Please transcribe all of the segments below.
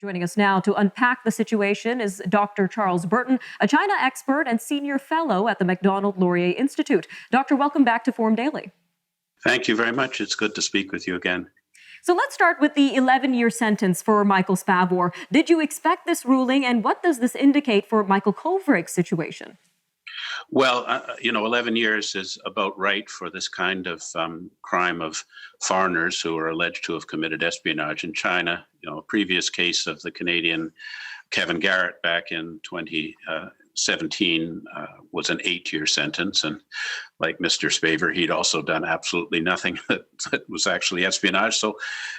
Joining us now to unpack the situation is Dr. Charles Burton, a China expert and senior fellow at the Macdonald-Laurier Institute. Doctor, welcome back to Forum Daily. Thank you very much. It's good to speak with you again. So let's start with the 11-year sentence for Michael Spavor. Did you expect this ruling, and what does this indicate for Michael Kovrik's situation? Well, 11 years is about right for this kind of crime of foreigners who are alleged to have committed espionage in China. A previous case of the Canadian Kevin Garrett back in 2017 was an 8-year sentence. And like Mr. Spavor, he'd also done absolutely nothing that was actually espionage. So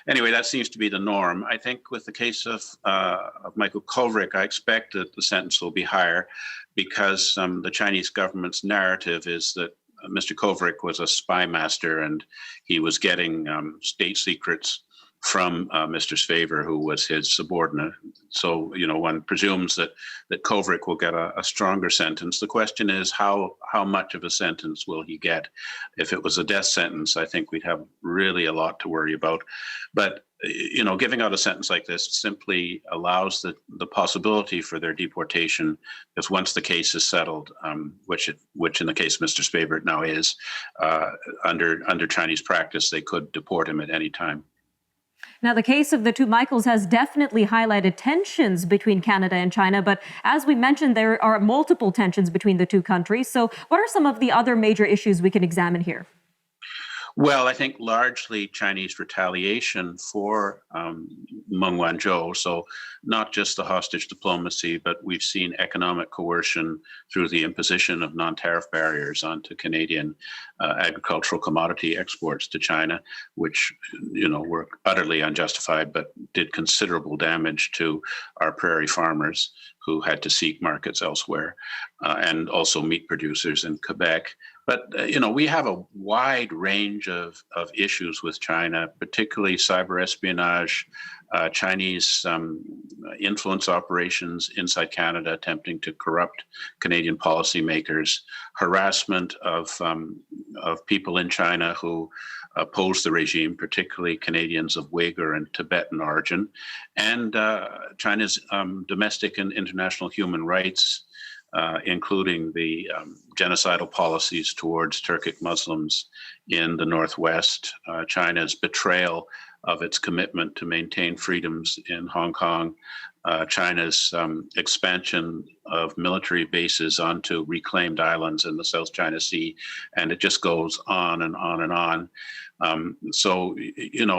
anyway, that seems to be the norm. I think with the case of Michael Kovrig, I expect that the sentence will be higher because the Chinese government's narrative is that Mr. Kovrig was a spy master and he was getting state secrets from Mr. Spavor, who was his subordinate. So, one presumes that Kovrig will get a stronger sentence. The question is, how much of a sentence will he get? If it was a death sentence, I think we'd have really a lot to worry about. But, giving out a sentence like this simply allows the possibility for their deportation, because once the case is settled, which in the case of Mr. Spavor now is, under Chinese practice, they could deport him at any time. Now, the case of the two Michaels has definitely highlighted tensions between Canada and China, but as we mentioned, there are multiple tensions between the two countries. So what are some of the other major issues we can examine here? Well, I think largely Chinese retaliation for Meng Wanzhou. So not just the hostage diplomacy, but we've seen economic coercion through the imposition of non-tariff barriers onto Canadian agricultural commodity exports to China, which, were utterly unjustified, but did considerable damage to our prairie farmers who had to seek markets elsewhere, and also meat producers in Quebec. But, we have a wide range of issues with China, particularly cyber espionage, Chinese influence operations inside Canada attempting to corrupt Canadian policymakers, harassment of people in China who oppose the regime, particularly Canadians of Uyghur and Tibetan origin, and China's domestic and international human rights, including the genocidal policies towards Turkic Muslims in the Northwest, China's betrayal of its commitment to maintain freedoms in Hong Kong, China's expansion of military bases onto reclaimed islands in the South China Sea, and it just goes on and on and on. So,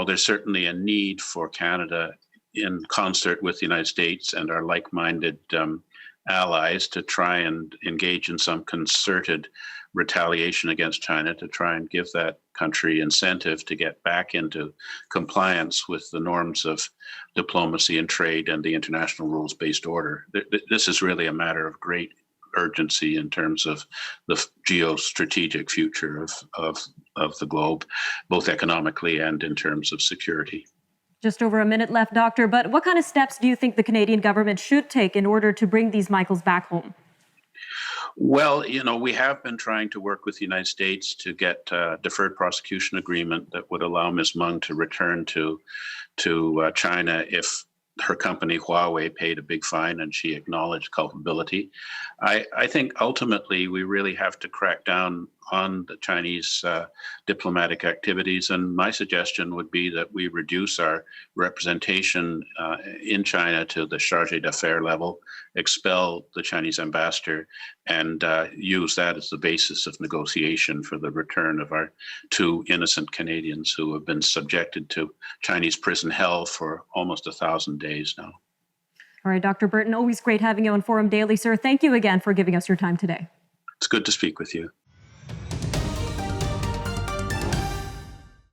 there's certainly a need for Canada, in concert with the United States and our like-minded allies, to try and engage in some concerted retaliation against China to try and give that country incentive to get back into compliance with the norms of diplomacy and trade and the international rules-based order. This is really a matter of great urgency in terms of the geostrategic future of the globe, both economically and in terms of security. Just over a minute left, Doctor, but what kind of steps do you think the Canadian government should take in order to bring these Michaels back home? Well, we have been trying to work with the United States to get a deferred prosecution agreement that would allow Ms. Meng to return to China if her company Huawei paid a big fine and she acknowledged culpability. I think ultimately we really have to crack down on the Chinese diplomatic activities. And my suggestion would be that we reduce our representation in China to the chargé d'affaires level, expel the Chinese ambassador, and use that as the basis of negotiation for the return of our two innocent Canadians who have been subjected to Chinese prison hell for almost 1,000 days now. All right, Dr. Burton, always great having you on Forum Daily, sir. Thank you again for giving us your time today. It's good to speak with you.